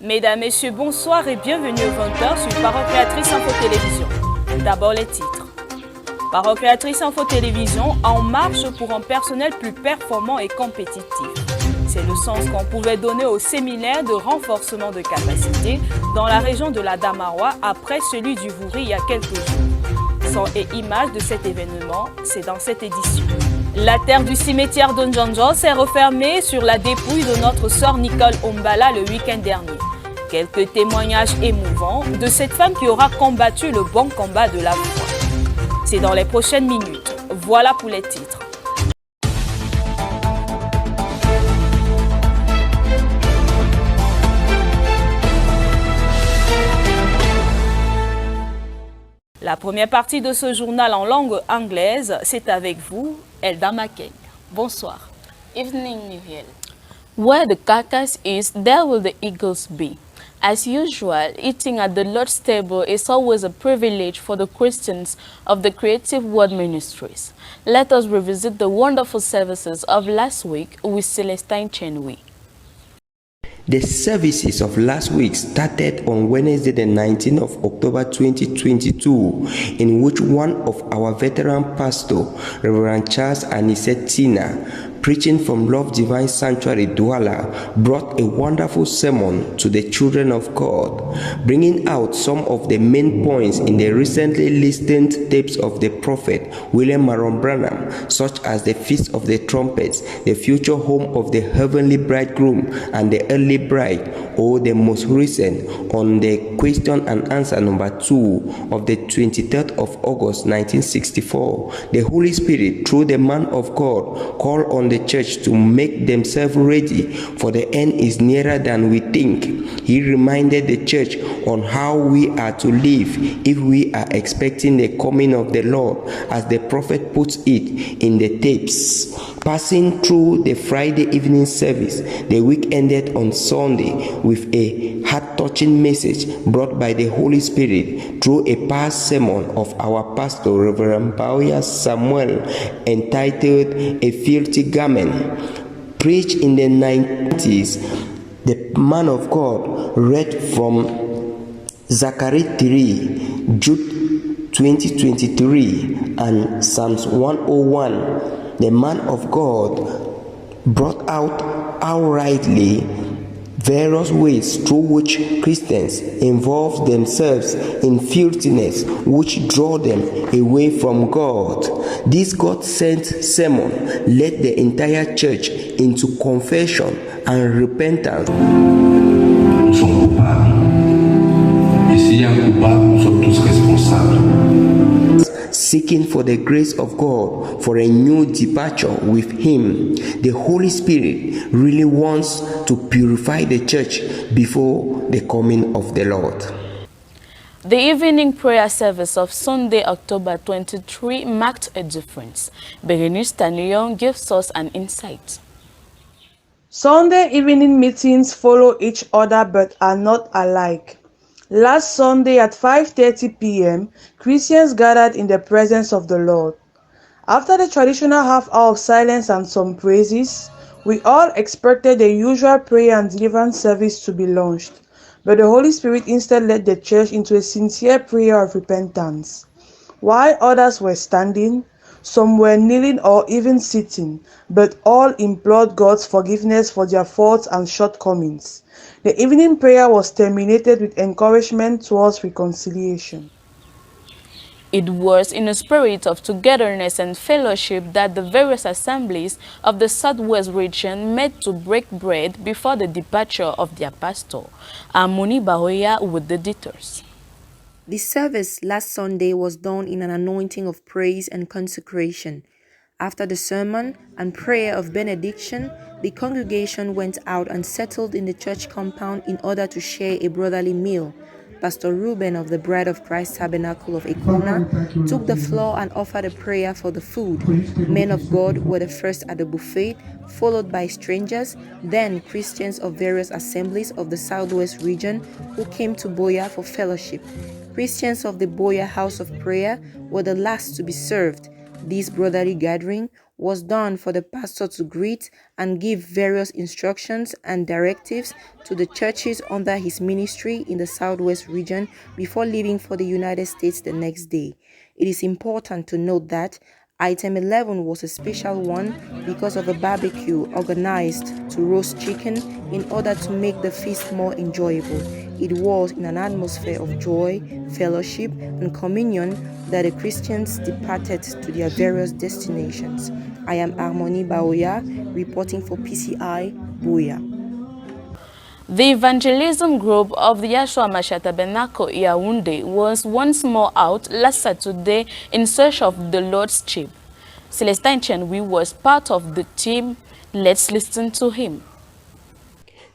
Mesdames, Messieurs, bonsoir et bienvenue au 20h sur Parole Créatrice Info Télévision. D'abord les titres. Parole Créatrice Info Télévision en marche pour un personnel plus performant et compétitif. C'est le sens qu'on pouvait donner au séminaire de renforcement de capacité dans la région de la Damaroua après celui du Vouri il y a quelques jours. Son et images de cet événement, c'est dans cette édition. La terre du cimetière d'Onjanjo s'est refermée sur la dépouille de notre sœur Nicole Ombala le week-end dernier. Quelques témoignages émouvants de cette femme qui aura combattu le bon combat de la foi. C'est dans les prochaines minutes. Voilà pour les titres. La première partie de ce journal en langue anglaise, c'est avec vous, Elda Makeng. Bonsoir. Evening, Muriel. Where the carcass is, there will the eagles be. As usual, eating at the Lord's table is always a privilege for the Christians of the Creative Word Ministries. Let us revisit the wonderful services of last week with Celestine Chenwi. The services of last week started on Wednesday the 19th of October 2022, in which one of our veteran pastor, Reverend Charles Anisetina, preaching from Love Divine Sanctuary Douala, brought a wonderful sermon to the children of God, bringing out some of the main points in the recently listened tapes of the prophet William Maron Branham, such as the Feast of the Trumpets, the future home of the heavenly bridegroom and the early bride, or the most recent on the question and answer number 2 of the 23rd of August 1964. The Holy Spirit, through the man of God, called on the church to make themselves ready, for the end is nearer than we think. He reminded the church on how we are to live if we are expecting the coming of the Lord, as the prophet puts it in the tapes. Passing through the Friday evening service, the week ended on Sunday with a heart-touching message brought by the Holy Spirit through a past sermon of our pastor, Reverend Bauya Samuel, entitled A Filthy Garment. Preached in the 90s, the man of God read from Zechariah 3, Jude 20:23, and Psalms 101. The man of God brought out outrightly various ways through which Christians involve themselves in filthiness which draw them away from God. This God-sent sermon led the entire church into confession and repentance. Nous sommes coupables. Et s'il y a un coupable, nous sommes tous responsables. Seeking for the grace of God for a new departure with Him. The Holy Spirit really wants to purify the church before the coming of the Lord. The evening prayer service of Sunday, October 23 marked a difference. Berenice Tanyon gives us an insight. Sunday evening meetings follow each other but are not alike. Last Sunday at 5:30 p.m., Christians gathered in the presence of the Lord. After the traditional half hour of silence and some praises, we all expected the usual prayer and deliverance service to be launched, but the Holy Spirit instead led the church into a sincere prayer of repentance. While others were standing, some were kneeling or even sitting, but all implored God's forgiveness for their faults and shortcomings. The evening prayer was terminated with encouragement towards reconciliation. It was in a spirit of togetherness and fellowship that the various assemblies of the Southwest region met to break bread before the departure of their pastor. Amuni Bahoya with the details. The service last Sunday was done in an anointing of praise and consecration. After the sermon and prayer of benediction, the congregation went out and settled in the church compound in order to share a brotherly meal. Pastor Reuben of the Bride of Christ Tabernacle of Ekona took the floor and offered a prayer for the food. Men of God were the first at the buffet, followed by strangers, then Christians of various assemblies of the Southwest region who came to Boya for fellowship. Christians of the Boya House of Prayer were the last to be served. This brotherly gathering was done for the pastor to greet and give various instructions and directives to the churches under his ministry in the Southwest region before leaving for the United States the next day. It is important to note that Item 11 was a special one because of a barbecue organized to roast chicken in order to make the feast more enjoyable. It was in an atmosphere of joy, fellowship, and communion that the Christians departed to their various destinations. I am Harmonie Baoya, reporting for PCI Buea. The evangelism group of the Yeshua HaMashiach Tabernacle Yaoundé was once more out last Saturday in search of the Lord's sheep. Celestin Chenwi was part of the team. Let's listen to him.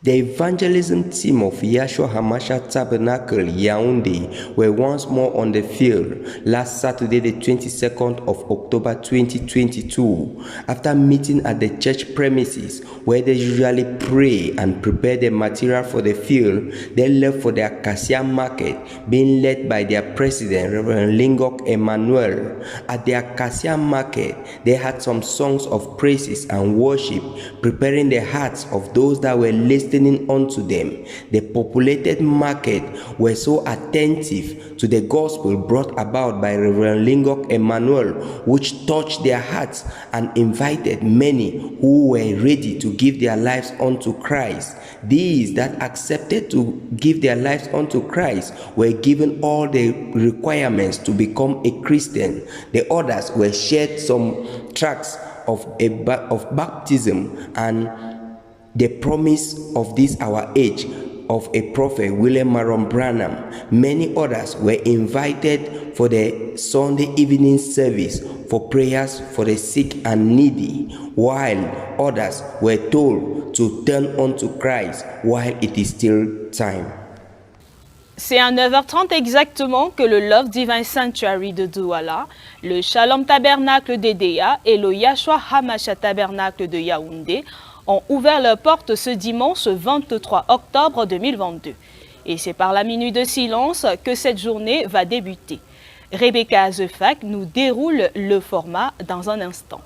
The evangelism team of Yeshua HaMashiach Tabernacle Yaoundé were once more on the field last Saturday, the 22nd of October 2022, after meeting at the church premises where they usually pray and prepare the material for the field. They left for the Acacia Market, being led by their president, Reverend Lingok Emmanuel. At the Acacia Market, they had some songs of praises and worship, preparing the hearts of those that were listening unto them. The populated market were so attentive to the gospel brought about by Reverend Lingok Emmanuel, which touched their hearts and invited many who were ready to give their lives unto Christ. These that accepted to give their lives unto Christ were given all the requirements to become a Christian. The others were shared some tracts of baptism and the promise of this our age of a prophet, William Marion Branham. Many others were invited for the Sunday evening service for prayers for the sick and needy, while others were told to turn unto Christ while it is still time. C'est à 9h30 exactement que le Love Divine Sanctuary de Douala, le Shalom Tabernacle d'Edea et le Yeshua HaMashiach Tabernacle de Yaoundé ont ouvert leurs portes ce dimanche 23 octobre 2022. Et c'est par la minute de silence que cette journée va débuter. Rebecca Azefak nous déroule le format dans un instant.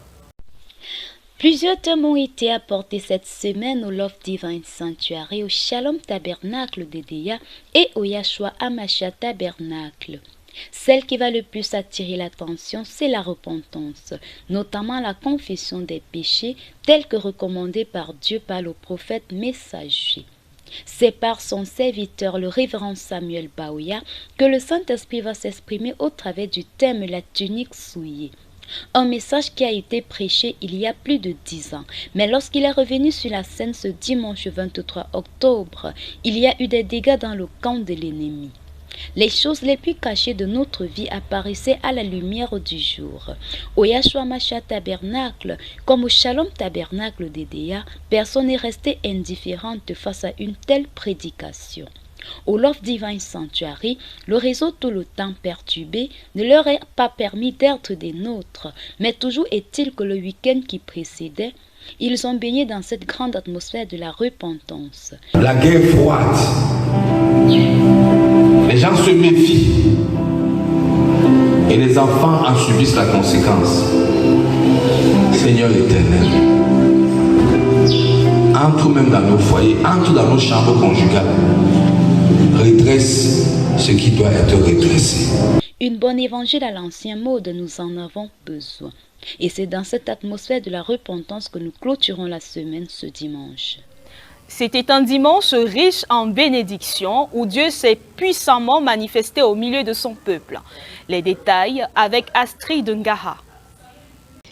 Plusieurs thèmes ont été apportés cette semaine au Love Divine Sanctuary, au Shalom Tabernacle d'Edea et au Yeshua HaMashiach Tabernacle. Celle qui va le plus attirer l'attention, c'est la repentance, notamment la confession des péchés telle que recommandée par Dieu par le prophète messager. C'est par son serviteur, le révérend Samuel Baoya, que le Saint-Esprit va s'exprimer au travers du thème « La tunique souillée ». Un message qui a été prêché il y a plus de 10 ans. Mais lorsqu'il est revenu sur la scène ce dimanche 23 octobre, il y a eu des dégâts dans le camp de l'ennemi. Les choses les plus cachées de notre vie apparaissaient à la lumière du jour. Au Yeshua HaMashiach Tabernacle, comme au Shalom Tabernacle d'Edea, personne n'est resté indifférente face à une telle prédication. Au Love Divine Sanctuary, le réseau tout le temps perturbé ne leur est pas permis d'être des nôtres, mais toujours est-il que le week-end qui précédait, ils ont baigné dans cette grande atmosphère de la repentance. La guerre froide. Les gens se méfient et les enfants en subissent la conséquence. Seigneur éternel, entre même dans nos foyers, entre dans nos chambres conjugales, redresse ce qui doit être redressé. Une bonne évangile à l'ancien mode, nous en avons besoin. Et c'est dans cette atmosphère de la repentance que nous clôturons la semaine ce dimanche. C'était un dimanche riche en bénédictions où Dieu s'est puissamment manifesté au milieu de son peuple. Les détails avec Astrid Ngaha.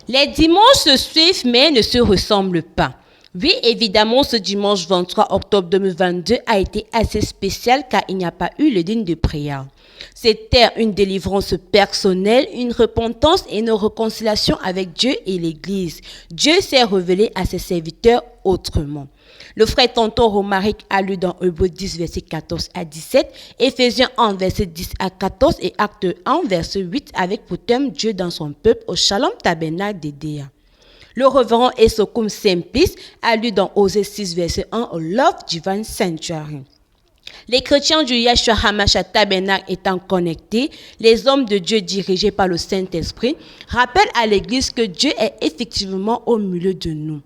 Les dimanches se suivent mais ne se ressemblent pas. Oui, évidemment, ce dimanche 23 octobre 2022 a été assez spécial car il n'y a pas eu le digne de prière. C'était une délivrance personnelle, une repentance et une réconciliation avec Dieu et l'Église. Dieu s'est révélé à ses serviteurs autrement. Le frère tonton Romaric a lu dans Hébreux 10, verset 14 à 17, Éphésiens 1, verset 10 à 14 et Acte 1, verset 8 avec pour thème Dieu dans son peuple au Shalom Tabernacle d'Edea. Le révérend Esokum Simplice a lu dans Osée 6, verset 1 au Love Divine Sanctuary. Les chrétiens du Yahshua HaMashiach Tabernacle étant connectés, les hommes de Dieu dirigés par le Saint-Esprit rappellent à l'Église que Dieu est effectivement au milieu de nous.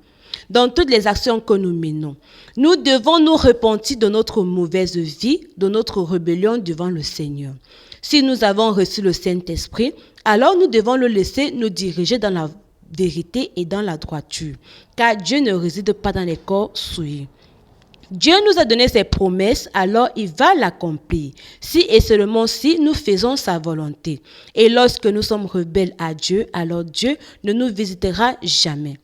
Dans toutes les actions que nous menons, nous devons nous repentir de notre mauvaise vie, de notre rébellion devant le Seigneur. Si nous avons reçu le Saint-Esprit, alors nous devons le laisser nous diriger dans la vérité et dans la droiture, car Dieu ne réside pas dans les corps souillés. Dieu nous a donné ses promesses, alors il va l'accomplir, si et seulement si nous faisons sa volonté. Et lorsque nous sommes rebelles à Dieu, alors Dieu ne nous visitera jamais.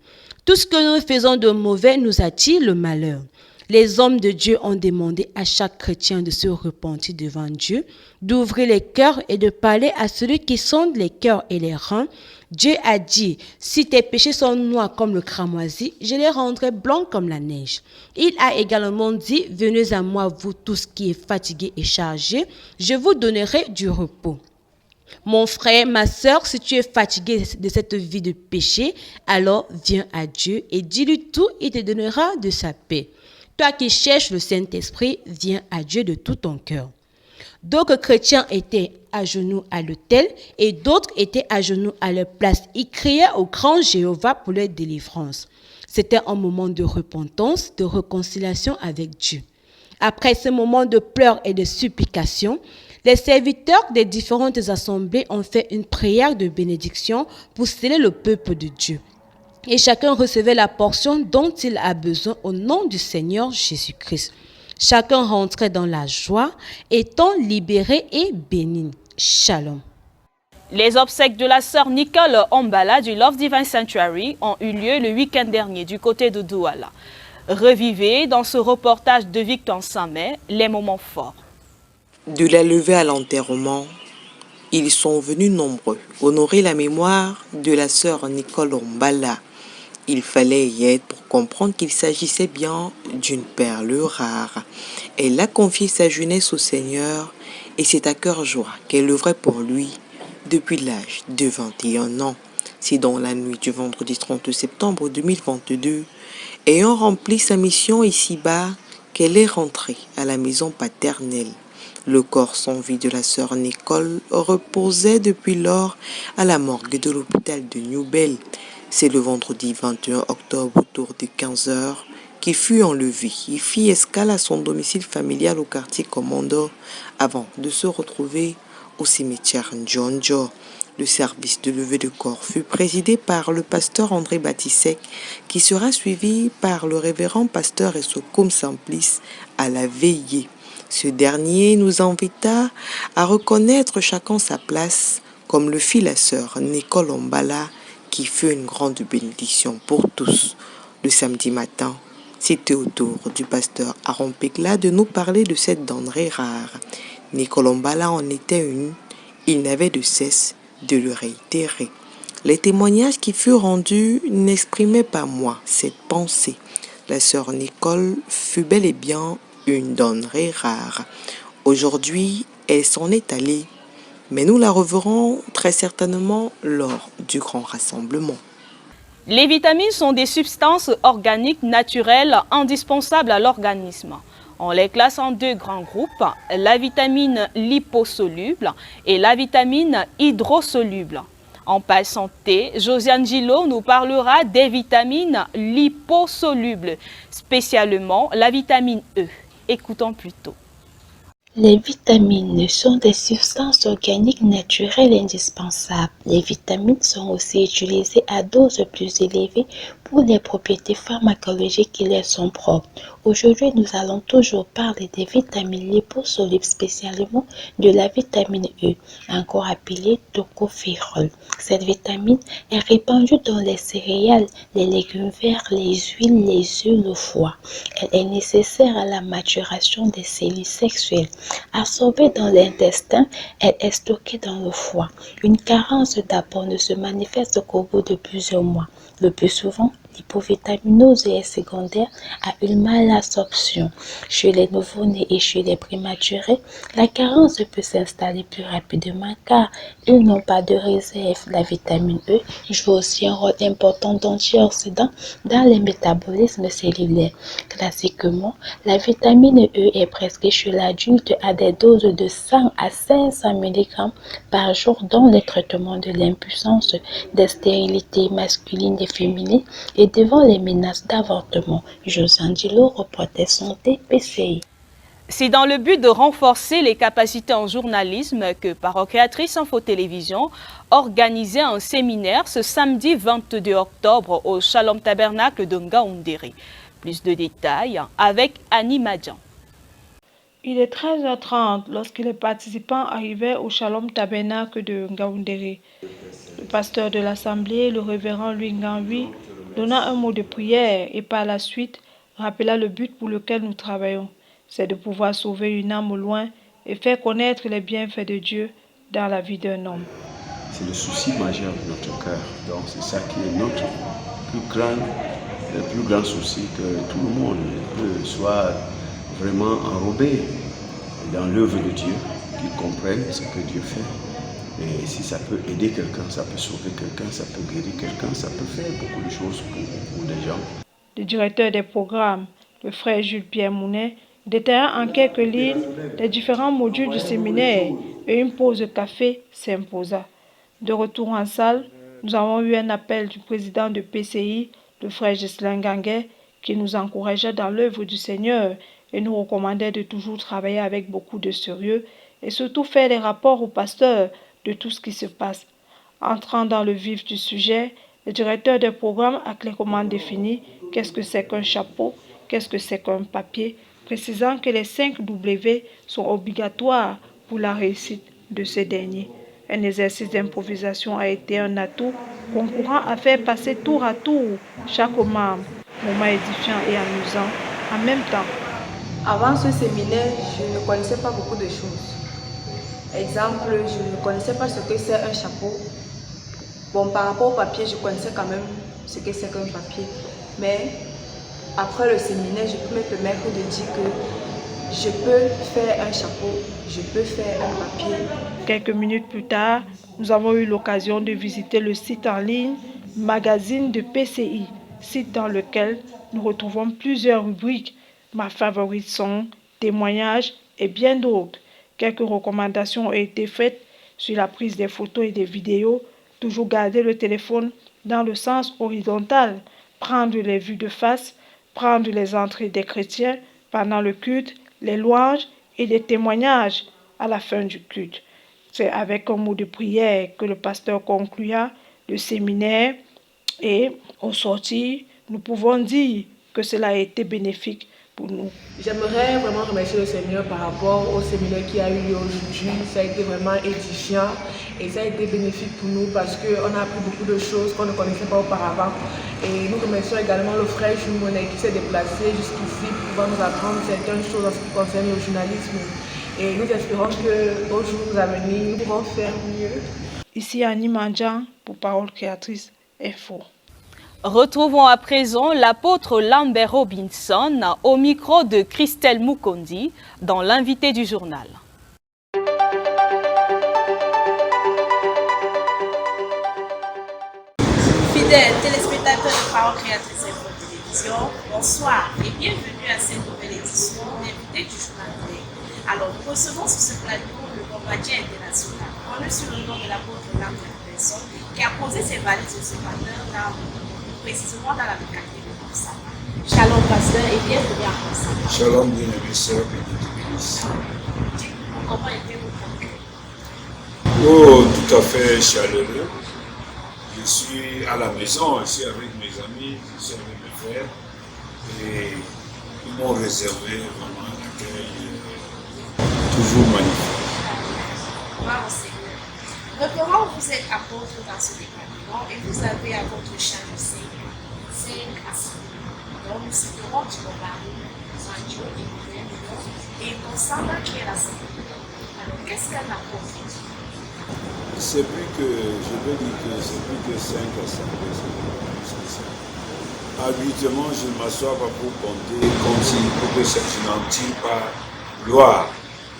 Tout ce que nous faisons de mauvais nous attire le malheur. Les hommes de Dieu ont demandé à chaque chrétien de se repentir devant Dieu, d'ouvrir les cœurs et de parler à celui qui sonde les cœurs et les reins. Dieu a dit, si tes péchés sont noirs comme le cramoisi, je les rendrai blancs comme la neige. Il a également dit, venez à moi vous tous qui êtes fatigués et chargés, je vous donnerai du repos. Mon frère, ma sœur, si tu es fatigué de cette vie de péché, alors viens à Dieu et dis-lui tout, il te donnera de sa paix. Toi qui cherches le Saint-Esprit, viens à Dieu de tout ton cœur. D'autres chrétiens étaient à genoux à l'autel et d'autres étaient à genoux à leur place. Ils criaient au grand Jéhovah pour leur délivrance. C'était un moment de repentance, de réconciliation avec Dieu. Après ce moment de pleurs et de supplications, les serviteurs des différentes assemblées ont fait une prière de bénédiction pour sceller le peuple de Dieu. Et chacun recevait la portion dont il a besoin au nom du Seigneur Jésus-Christ. Chacun rentrait dans la joie, étant libéré et béni. Shalom. Les obsèques de la sœur Nicole Ombala du Love Divine Sanctuary ont eu lieu le week-end dernier du côté de Douala. Revivez dans ce reportage de Victor Samet les moments forts. De la levée à l'enterrement, ils sont venus nombreux honorer la mémoire de la sœur Nicole Ombala. Il fallait y être pour comprendre qu'il s'agissait bien d'une perle rare. Elle a confié sa jeunesse au Seigneur et c'est à cœur joie qu'elle œuvrait pour lui depuis l'âge de 21 ans. C'est dans la nuit du vendredi 30 septembre 2022, ayant rempli sa mission ici-bas, qu'elle est rentrée à la maison paternelle. Le corps sans vie de la sœur Nicole reposait depuis lors à la morgue de l'hôpital de Newbell. C'est le vendredi 21 octobre autour de 15 h qu'il fut enlevé. Il fit escale à son domicile familial au quartier Commando avant de se retrouver au cimetière Ndjonjo. Le service de levée de corps fut présidé par le pasteur André Batissek qui sera suivi par le révérend pasteur Essokoum Simplice à la veillée. Ce dernier nous invita à reconnaître chacun sa place comme le fit la sœur Nicole Ombala qui fut une grande bénédiction pour tous. Le samedi matin, c'était au tour du pasteur Aaron Pekla de nous parler de cette denrée rare. Nicole Ombala en était une, il n'avait de cesse de le réitérer. Les témoignages qui furent rendus n'exprimaient pas moi cette pensée. La sœur Nicole fut bel et bien une denrée rare. Aujourd'hui, elle s'en est allée, mais nous la reverrons très certainement lors du grand rassemblement. Les vitamines sont des substances organiques naturelles indispensables à l'organisme. On les classe en deux grands groupes, la vitamine liposoluble et la vitamine hydrosoluble. En page santé, Josiane Gillot nous parlera des vitamines liposolubles, spécialement la vitamine E. Écoutons plutôt. Les vitamines sont des substances organiques naturelles indispensables. Les vitamines sont aussi utilisées à doses plus élevées pour les propriétés pharmacologiques qui leur sont propres. Aujourd'hui, nous allons toujours parler des vitamines liposolubles, spécialement de la vitamine E, encore appelée tocopherol. Cette vitamine est répandue dans les céréales, les légumes verts, les huiles, les œufs, le foie. Elle est nécessaire à la maturation des cellules sexuelles. Absorbée dans l'intestin, elle est stockée dans le foie. Une carence d'apport ne se manifeste qu'au bout de plusieurs mois, le plus souvent l'hypovitaminose est secondaire à une malabsorption. Chez les nouveau-nés et chez les prématurés, la carence peut s'installer plus rapidement car ils n'ont pas de réserve. La vitamine E joue aussi un rôle important d'antioxydant dans le métabolisme cellulaire. Classiquement, la vitamine E est prescrite chez l'adulte à des doses de 100 à 500 mg par jour dans les traitements de l'impuissance, des stérilités masculines et féminines et devant les menaces d'avortement. Josiane Dilo, reporter santé PCI. C'est dans le but de renforcer les capacités en journalisme que Parole Créatrice Info Télévision organisait un séminaire ce samedi 22 octobre au Shalom Tabernacle de Ngaoundéré. Plus de détails avec Annie Madian. Il est 13h30 lorsque les participants arrivaient au Shalom Tabernacle de Ngaoundéré. Le pasteur de l'Assemblée, le révérend Louis Nganwi, donna un mot de prière et par la suite rappela le but pour lequel nous travaillons. C'est de pouvoir sauver une âme au loin et faire connaître les bienfaits de Dieu dans la vie d'un homme. C'est le souci majeur de notre cœur. Donc c'est ça qui est notre plus grand souci, que tout le monde soit vraiment enrobé dans l'œuvre de Dieu, qu'ils comprennent ce que Dieu fait. Et si ça peut aider quelqu'un, ça peut sauver quelqu'un, ça peut guérir quelqu'un, ça peut faire beaucoup de choses pour des gens. Le directeur des programmes, le frère Jules-Pierre Mounet, détailla en quelques lignes les différents modules du séminaire et une pause de café s'imposa. De retour en salle, nous avons eu un appel du président de PCI, le frère Ghislain Ganguet, qui nous encourageait dans l'œuvre du Seigneur et nous recommandait de toujours travailler avec beaucoup de sérieux et surtout faire des rapports au pasteur de tout ce qui se passe. Entrant dans le vif du sujet, le directeur des programmes a clairement défini qu'est-ce que c'est qu'un chapeau, qu'est-ce que c'est qu'un papier, précisant que les 5 W sont obligatoires pour la réussite de ces derniers. Un exercice d'improvisation a été un atout concourant à faire passer tour à tour chaque membre, moment édifiant et amusant en même temps. Avant ce séminaire, je ne connaissais pas beaucoup de choses. Exemple, je ne connaissais pas ce que c'est un chapeau. Bon, par rapport au papier, je connaissais quand même ce que c'est qu'un papier. Mais après le séminaire, je peux me permettre de dire que je peux faire un chapeau, je peux faire un papier. Quelques minutes plus tard, nous avons eu l'occasion de visiter le site en ligne Magazine de PCI, site dans lequel nous retrouvons plusieurs rubriques. Ma favorite sont témoignages et bien d'autres. Quelques recommandations ont été faites sur la prise des photos et des vidéos. Toujours garder le téléphone dans le sens horizontal, prendre les vues de face, prendre les entrées des chrétiens pendant le culte, les louanges et les témoignages à la fin du culte. C'est avec un mot de prière que le pasteur conclua le séminaire et au sortir, nous pouvons dire que cela a été bénéfique pour nous. J'aimerais vraiment remercier le Seigneur par rapport au séminaire qui a eu lieu aujourd'hui. Ça a été vraiment édifiant et ça a été bénéfique pour nous parce qu'on a appris beaucoup de choses qu'on ne connaissait pas auparavant. Et nous remercions également le frère Jules Monet qui s'est déplacé jusqu'ici pour pouvoir nous apprendre certaines choses en ce qui concerne le journalisme. Et nous espérons qu'au jour à venir, nous pourrons faire mieux. Ici Annie Mandjan pour Parole Créatrice Info. Retrouvons à présent l'apôtre Lambert Robinson au micro de Christelle Mukondi dans l'invité du journal. Fidèles téléspectateurs de Parole Créatrice Info Télévision, bonsoir et bienvenue à cette nouvelle édition d'invité du journal. Alors nous recevons sur ce plateau le bombardier international, connu sous le nom de l'apôtre Lambert Robinson, qui a posé ses valises ce matin précisément dans la localité de Korsama. Shalom pasteur et bienvenue à Korsama. Shalom bien-aimés sœurs et églises. Comment était votre accueil? Oh, tout à fait chaleureux. Je suis à la maison, je suis avec mes amis, je suis avec mes frères et ils m'ont réservé vraiment un accueil toujours magnifique. Wow, Seigneur. Repérons, vous êtes apôtre dans ce département et vous avez à votre charge 5 à 6. Donc nous citerons du Mobari, Sanjo et Korsama qui est la seconde. Alors qu'est-ce qu'un apôtre? C'est plus que, je veux dire que c'est plus que 5 à 7 personnes. Habituellement, je ne m'assois pas pour compter comme si je n'en tire pas gloire.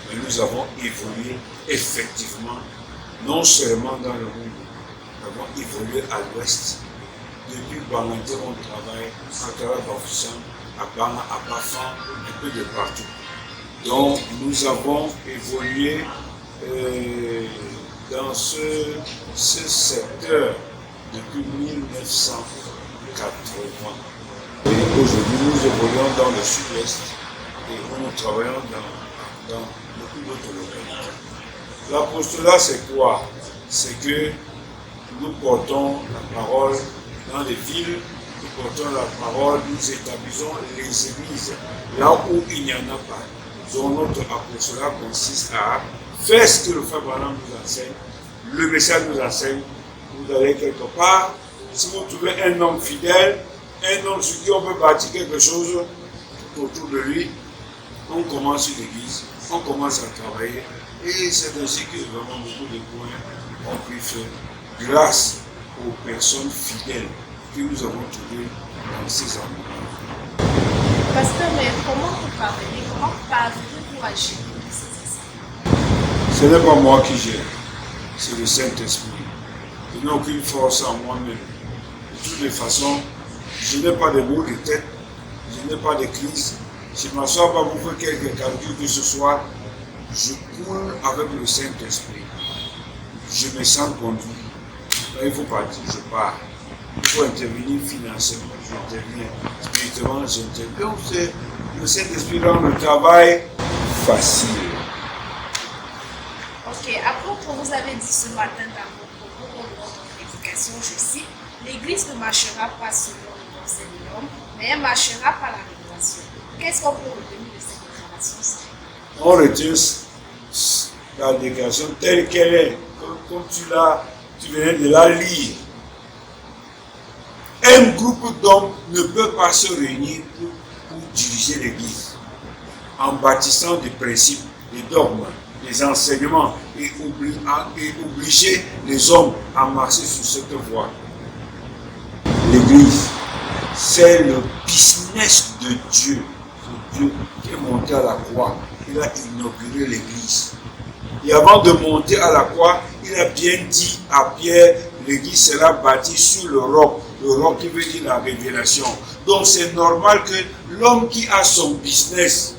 Mais nous avons évolué effectivement, non seulement dans le monde, nous avons évolué à l'ouest. Depuis Banganté, on travaille à Karabafoussam, à Banga, à Bafan, un peu de partout. Donc nous avons évolué dans ce secteur depuis 1980. Et aujourd'hui, nous évoluons dans le sud-ouest et nous travaillons dans beaucoup d'autres localités. L'apostolat, c'est quoi? C'est que nous portons la parole dans les villes, nous portons la parole, nous établissons les églises là où il n'y en a pas. Donc notre apostolat consiste à faire ce que le frère Branham nous enseigne, le message nous enseigne. Vous allez quelque part, si vous trouvez un homme fidèle, un homme sur qui on peut bâtir quelque chose autour de lui, on commence une église, on commence à travailler. Et c'est ainsi que vraiment beaucoup de points ont pu faire grâce aux personnes fidèles que nous avons trouvées dans ces endroits. Pasteur, mais comment vous parvenez-vous à gérer ces esprits? Ce n'est pas moi qui gère, c'est le Saint-Esprit. Je n'ai aucune force en moi-même. De toutes les façons, je n'ai pas de maux de tête, je n'ai pas de crise. Je ne m'assois pas pour faire quelques calculs que ce soit. Je coule avec le Saint-Esprit. Je me sens conduit. Là, il ne faut pas dire je pars. Il faut intervenir financièrement, j'interviens. Spirituellement, j'interviens. Le Saint-Esprit rend le travail facile. Ok, à propos, vous avez dit ce matin dans votre prédication, je cite, l'Église ne marchera pas selon le conseil de l'homme, mais elle marchera par la révélation. Qu'est-ce qu'on peut retenir de cette déclaration? On retient la déclaration telle qu'elle est, comme tu venais de la lire. Un groupe d'hommes ne peut pas se réunir pour diriger l'Église en bâtissant des principes, des dogmes, des enseignements et obliger les hommes à marcher sur cette voie. L'Église, c'est le business de Dieu. C'est Dieu qui est monté à la croix. Il a inauguré l'Église. Et avant de monter à la croix, il a bien dit à Pierre, l'Église sera bâtie sur le roc qui veut dire la révélation. Donc c'est normal que l'homme qui a son business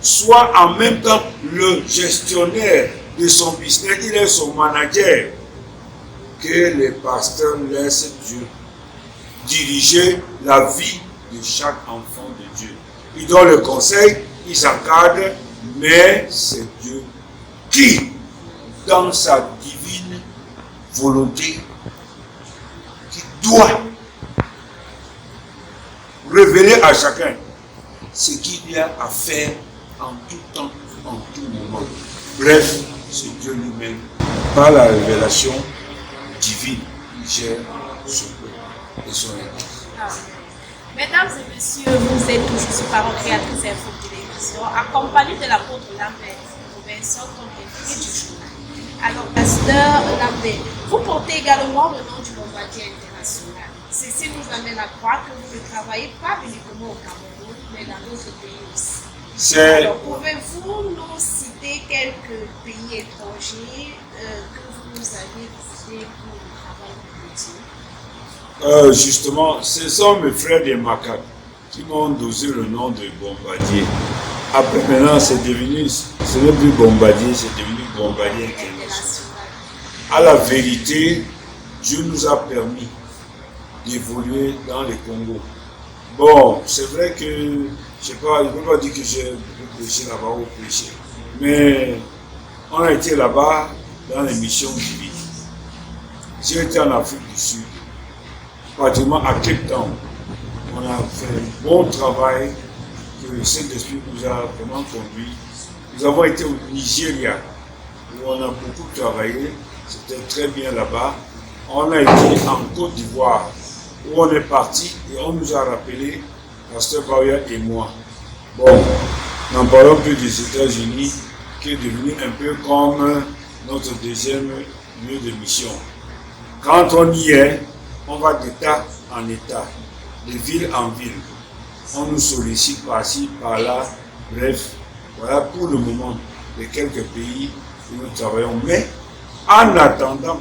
soit en même temps le gestionnaire de son business, il est son manager. Que les pasteurs laissent Dieu diriger la vie de chaque enfant de Dieu. Ils donnent le conseil, ils encadrent, mais c'est Dieu qui, dans sa divine volonté, qui doit révéler à chacun ce qu'il y a à faire en tout temps, en tout moment. Bref, c'est Dieu lui-même, par la révélation divine, qui gère son peuple et son Église. Mesdames et messieurs, vous êtes toujours sur Parole Créatrice Info Télévision, accompagné de l'apôtre Lambert Robinson comme invité du journal. Alors, pasteur Lambert, vous portez également le nom du Bombardier International. Ceci nous amène à croire que vous ne travaillez pas uniquement au Cameroun, mais dans d'autres pays aussi. Alors, pouvez-vous nous citer quelques pays étrangers que vous avez visités pour le travail de Dieu? Justement, ce sont mes frères des Macaques qui m'ont dosé le nom de Bombardier. Après, maintenant, ce n'est plus Bombardier, c'est devenu Bombardier International. À la vérité, Dieu nous a permis d'évoluer dans le Congo. Bon, c'est vrai que, je ne peux pas dire que j'ai prêché là-bas au péché, mais on a été là-bas dans les missions divines. J'ai été en Afrique du Sud, pratiquement à Cape Town. On a fait un bon travail que le Saint-Esprit nous a vraiment conduit. Nous avons été au Nigeria, où on a beaucoup travaillé. C'était très bien là-bas. On a été en Côte d'Ivoire, où on est parti et on nous a rappelé, Pasteur Bauer et moi. Bon, n'en parlons plus des États-Unis, qui est devenu un peu comme notre deuxième lieu de mission. Quand on y est, on va d'état en état. de ville en ville. On nous sollicite par-ci, par-là. Bref, voilà pour le moment les quelques pays où nous travaillons. Mais en attendant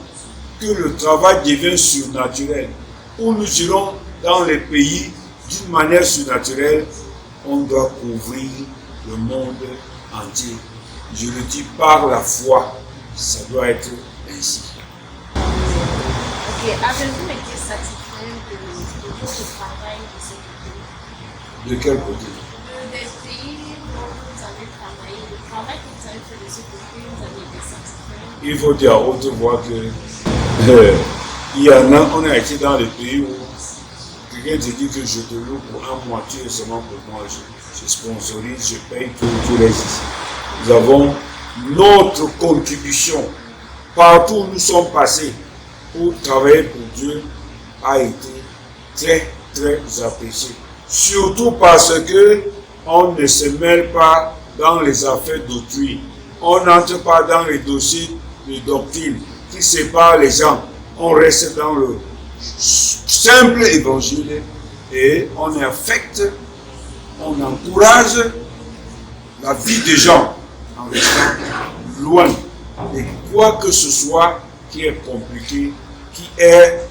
que le travail devienne surnaturel, où nous irons dans les pays d'une manière surnaturelle, on doit couvrir le monde entier. Je le dis par la foi, ça doit être ainsi. Ok, avez-vous été satisfait de votre travail de ce côté? De quel côté? Des pays où vous avez travaillé, le travail que vous avez fait de ce côté, vous avez été satisfait? Il faut dire à haute voix que il y en a, on a été dans des pays où quelqu'un te dit que je te loue pour un mois, tu es seulement pour moi, je sponsorise, je paye tout les ici. Nous avons notre contribution partout où nous sommes passés pour travailler pour Dieu a été très très apprécié. Surtout parce que on ne se mêle pas dans les affaires d'autrui. On n'entre pas dans les dossiers de doctrine qui séparent les gens. On reste dans le simple évangile et on affecte, on encourage la vie des gens en restant loin de quoi que ce soit qui est compliqué, qui est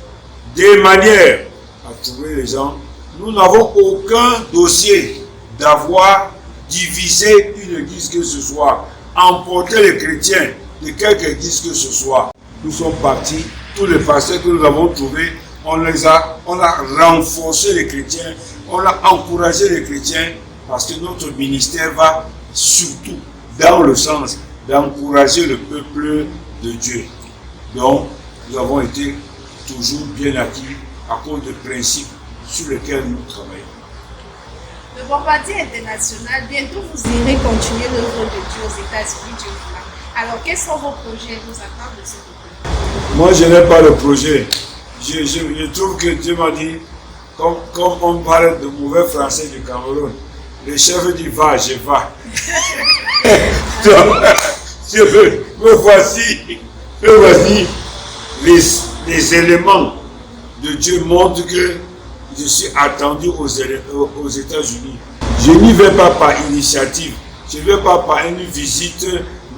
des manières à trouver les gens. Nous n'avons aucun dossier d'avoir divisé une église que ce soit, emporter les chrétiens de quelque église que ce soit. Nous sommes partis, tous les pasteurs que nous avons trouvés, on a renforcé les chrétiens, on a encouragé les chrétiens parce que notre ministère va surtout dans le sens d'encourager le peuple de Dieu. Donc, nous avons été toujours bien acquis à cause de principes sur lesquels nous travaillons. Le Bombardier International, bientôt vous irez continuer l'œuvre de Dieu aux États-Unis, Dieu voulant. Alors, quels sont vos projets et vos attentes de ce côté? Moi, je n'ai pas de projet. Je trouve que Dieu m'a dit, comme on parle de mauvais français du Cameroun, le chef dit va, je vais. Me voici les éléments de Dieu montrent que je suis attendu aux États-Unis. Je n'y vais pas par initiative, je ne vais pas par une visite,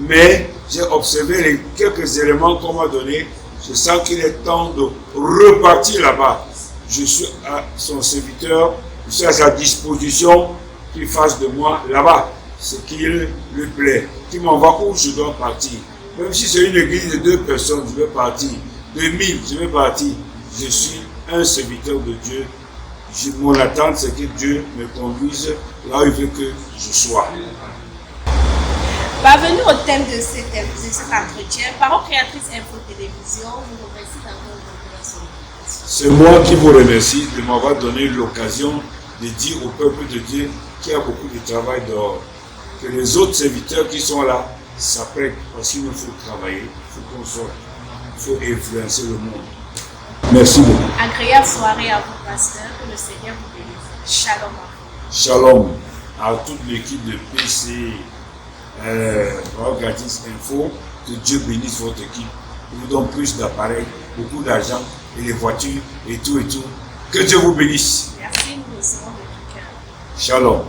mais j'ai observé les quelques éléments qu'on m'a donnés. Je sens qu'il est temps de repartir là-bas. Je suis à son serviteur, je suis à sa disposition, qu'il fasse de moi là-bas ce qu'il lui plaît, qu'il m'envoie où je dois partir. Même si c'est une église de 2 personnes, je vais partir. 2000, je vais partir. Je suis un serviteur de Dieu. Mon attente, c'est que Dieu me conduise là où il veut que je sois. Parvenu au thème de cet entretien, Parole Créatrice Info Télévision, vous remercie d'avoir répondu à son invitation. C'est moi qui vous remercie de m'avoir donné l'occasion de dire au peuple de Dieu qu'il y a beaucoup de travail dehors. Que les autres serviteurs qui sont là s'apprêtent parce qu'il nous faut travailler, il faut qu'on sorte, il faut influencer le monde. Merci beaucoup. Agréable soirée à vous, pasteur, que le Seigneur vous bénisse. Shalom. Shalom à toute l'équipe de PC Parole Créatrice Info, que Dieu bénisse votre équipe, il vous donne plus d'appareils, beaucoup d'argent et les voitures et tout et tout. Que Dieu vous bénisse. Merci, nous recevons de tout cœur. Shalom.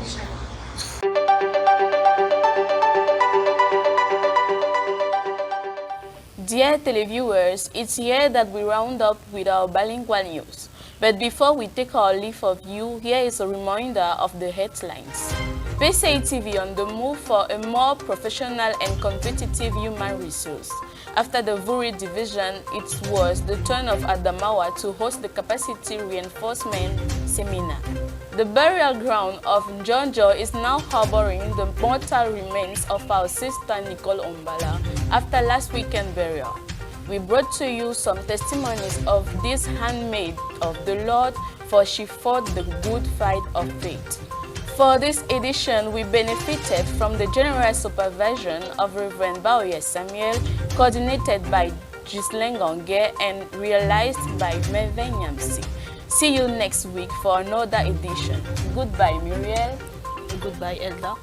Dear televiewers, it's here that we round up with our bilingual news. But before we take our leave of you, here is a reminder of the headlines. PCA TV on the move for a more professional and competitive human resource. After the Vuri division, it was the turn of Adamawa to host the capacity reinforcement seminar. The burial ground of Njonjo is now harboring the mortal remains of our sister Nicole Ombala after last weekend burial. We brought to you some testimonies of this handmaid of the Lord, for she fought the good fight of faith. For this edition, we benefited from the general supervision of Reverend Baoye Samuel, coordinated by Ghislaine Gongue and realized by Mervyn Yamsi. See you next week for another edition. Goodbye, Muriel. Goodbye, Elda.